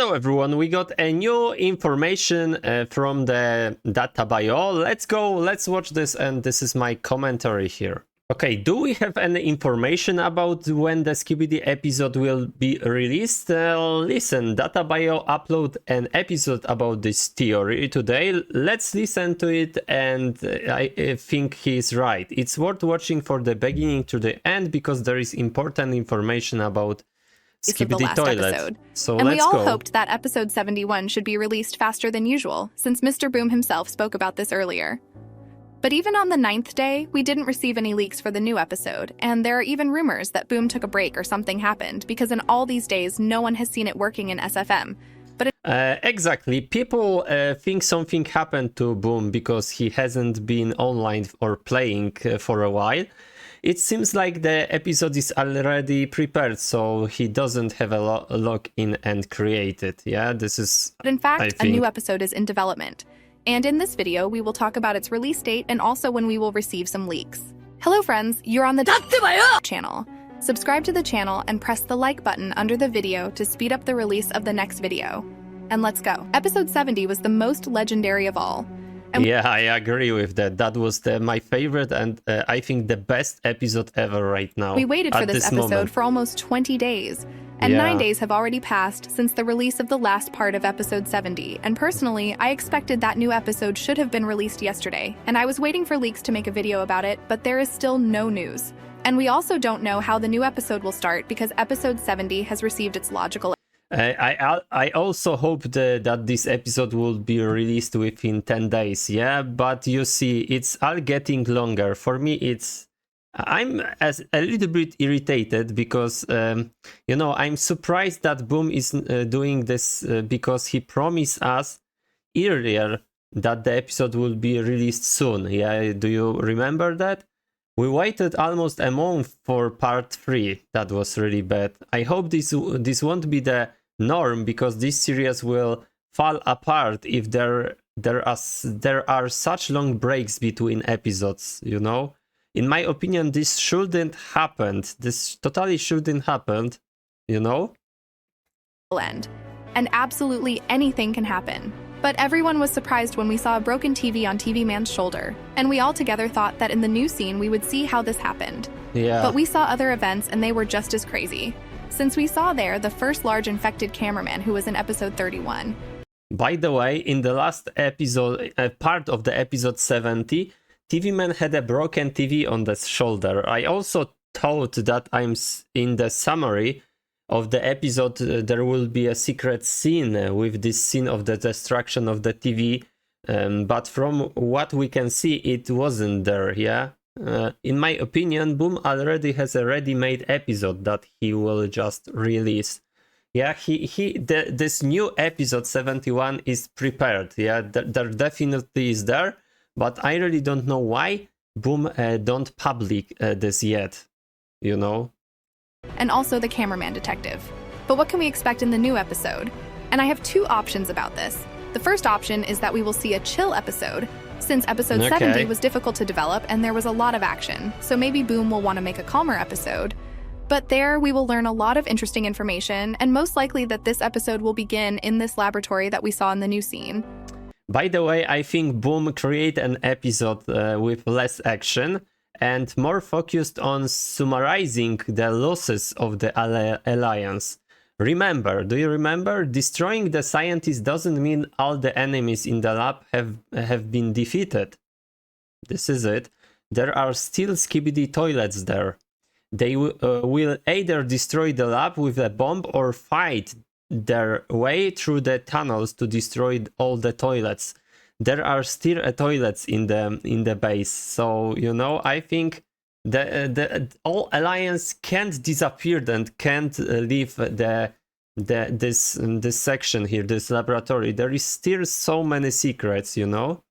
Hello everyone, we got a new information from the data bio. Let's go, let's watch this, and this is my commentary here. Okay, do we have any information about when the Skibidi episode will be released? Listen, data bio upload an episode about this theory today. Let's listen to it, and I think he's right. It's worth watching from the beginning to the end because there is important information about Skibidi Toilet. Episode. So and let's we all go. hoped that episode 71 should be released faster than usual, since Mr. Boom himself spoke about this earlier. But even on the 9th day, we didn't receive any leaks for the new episode, and there are even rumors that Boom took a break or something happened, because in all these days, no one has seen it working in SFM. But exactly. People think something happened to Boom because he hasn't been online or playing for a while. It seems like the episode is already prepared, so he doesn't have a log in and create it. Yeah, this is... But in fact, a new episode is in development. And in this video, we will talk about its release date and also when we will receive some leaks. Hello friends, you're on the channel. Subscribe to the channel and press the like button under the video to speed up the release of the next video. And let's go. Episode 70 was the most legendary of all. Yeah, I agree with that. That was my favorite and I think the best episode ever right now. We waited for this episode for almost 20 days. And 9 days have already passed since the release of the last part of episode 70. And personally, I expected that new episode should have been released yesterday. And I was waiting for leaks to make a video about it, but there is still no news. And we also don't know how the new episode will start because episode 70 has received its logical... I also hope that this episode will be released within 10 days, yeah? But you see, it's all getting longer. For me, I'm a little bit irritated because, you know, I'm surprised that Boom is doing this because he promised us earlier that the episode will be released soon, yeah? Do you remember that? We waited almost a month for part 3. That was really bad. I hope this won't be the norm because this series will fall apart if there are such long breaks between episodes, you know? In my opinion, this shouldn't happen. This totally shouldn't happen, you know? End. And absolutely anything can happen. But everyone was surprised when we saw a broken TV on TV Man's shoulder, and we all together thought that in the new scene we would see how this happened. Yeah. But we saw other events and they were just as crazy. Since we saw there the first large infected cameraman who was in episode 31. By the way, in the last episode, part of the episode 70, TV Man had a broken TV on the shoulder. I also thought that in the summary of the episode there will be a secret scene with this scene of the destruction of the TV, but from what we can see, it wasn't there, yeah? In my opinion, Boom already has a ready-made episode that he will just release. Yeah, this new episode 71 is prepared. Yeah, there definitely is there, but I really don't know why Boom don't public this yet, you know? And also the cameraman detective. But what can we expect in the new episode? And I have 2 options about this. The first option is that we will see a chill episode, since episode 70 was difficult to develop and there was a lot of action, so maybe Boom will want to make a calmer episode. But there we will learn a lot of interesting information, and most likely that this episode will begin in this laboratory that we saw in the new scene. By the way, I think Boom create an episode with less action and more focused on summarizing the losses of the Alliance. Remember, do you remember? Destroying the scientists doesn't mean all the enemies in the lab have been defeated. This is it. There are still Skibidi Toilets there. They will either destroy the lab with a bomb or fight their way through the tunnels to destroy all the toilets. There are still toilets in the base, so you know, I think the all Alliance can't disappear and can't leave this section here, this laboratory. There is still so many secrets, you know.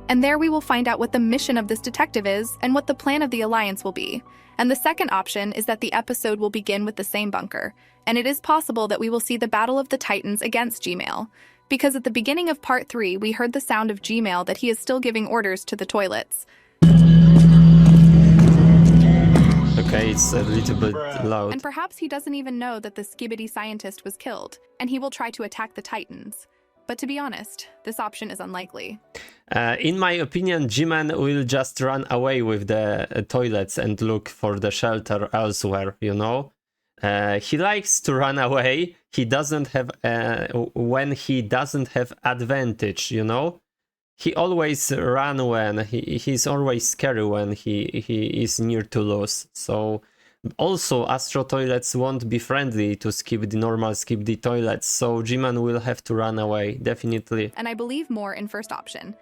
And there we will find out what the mission of this detective is and what the plan of the Alliance will be. And the second option is that the episode will begin with the same bunker, and it is possible that we will see the Battle of the Titans against Gmail. Because at the beginning of part 3, we heard the sound of Gmail that he is still giving orders to the toilets. Okay, it's a little bit loud. And perhaps he doesn't even know that the Skibidi scientist was killed, and he will try to attack the Titans. But to be honest, this option is unlikely. In my opinion, G-Man will just run away with the toilets and look for the shelter elsewhere, you know? He likes to run away. He doesn't have, when he doesn't have advantage, you know? He always run when he's always scary when he is near to lose. So also Astro toilets won't be friendly to normal Skibidi toilets, so G-Man will have to run away, definitely. And I believe more in first option.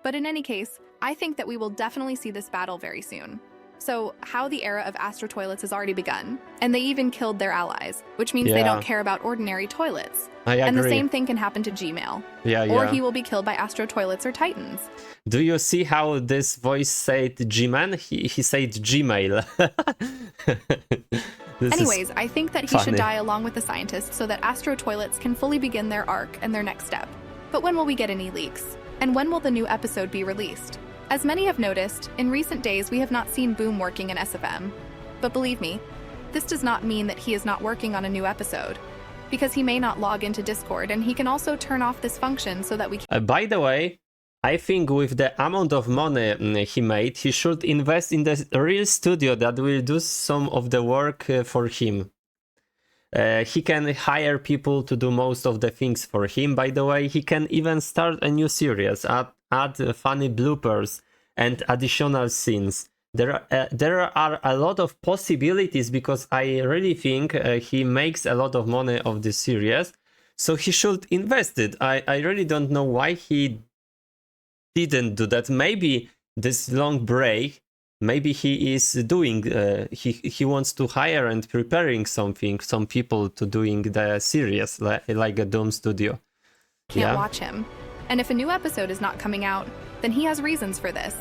But in any case, I think that we will definitely see this battle very soon. So how the era of Astro toilets has already begun, and they even killed their allies, which means they don't care about ordinary toilets. I agree. And the same thing can happen to Gmail. Or he will be killed by Astro toilets or Titans. Do you see how this voice said G-Man? He said Gmail. Anyways, I think that he should die along with the scientists so that Astro toilets can fully begin their arc and their next step. But when will we get any leaks? And when will the new episode be released? As many have noticed, in recent days we have not seen Boom working in SFM. But believe me, this does not mean that he is not working on a new episode, because he may not log into Discord, and he can also turn off this function so that we can... By the way, I think with the amount of money he made, he should invest in the real studio that will do some of the work for him. He can hire people to do most of the things for him. By the way, he can even start a new series, add funny bloopers and additional scenes. There are a lot of possibilities because I really think he makes a lot of money of this series, so he should invest it. I really don't know why he didn't do that. Maybe this long break, maybe he is doing, he wants to hire and preparing some people to doing the series, like a Doom Studio. Can't watch him. And if a new episode is not coming out, then he has reasons for this.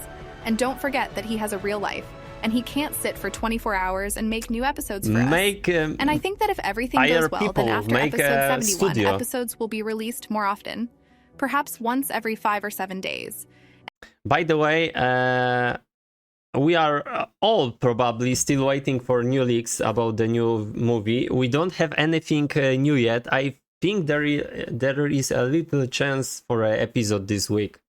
And don't forget that he has a real life, and he can't sit for 24 hours and make new episodes for us. And I think that if everything goes well, then after episode 71, episodes will be released more often, perhaps once every 5 or 7 days. By the way, we are all probably still waiting for new leaks about the new movie. We don't have anything new yet. I think there is a little chance for an episode this week.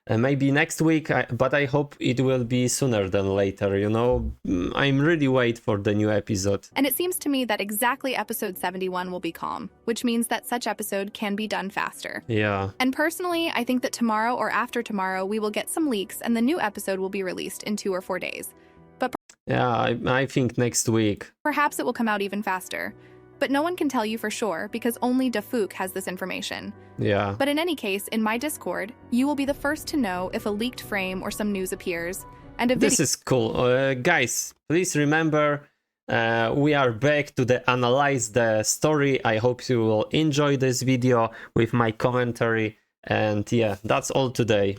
Maybe next week, but I hope it will be sooner than later, you know? I'm really wait for the new episode. And it seems to me that exactly episode 71 will be calm, which means that such episode can be done faster. Yeah. And personally, I think that tomorrow or after tomorrow, we will get some leaks and the new episode will be released in 2 or 4 days. But yeah, I think next week. Perhaps it will come out even faster. But no one can tell you for sure because only Dafook has this information. Yeah. But in any case, in my Discord, you will be the first to know if a leaked frame or some news appears. And a video. This is cool. Guys, please remember, we are back to analyze the story. I hope you will enjoy this video with my commentary. And yeah, that's all today.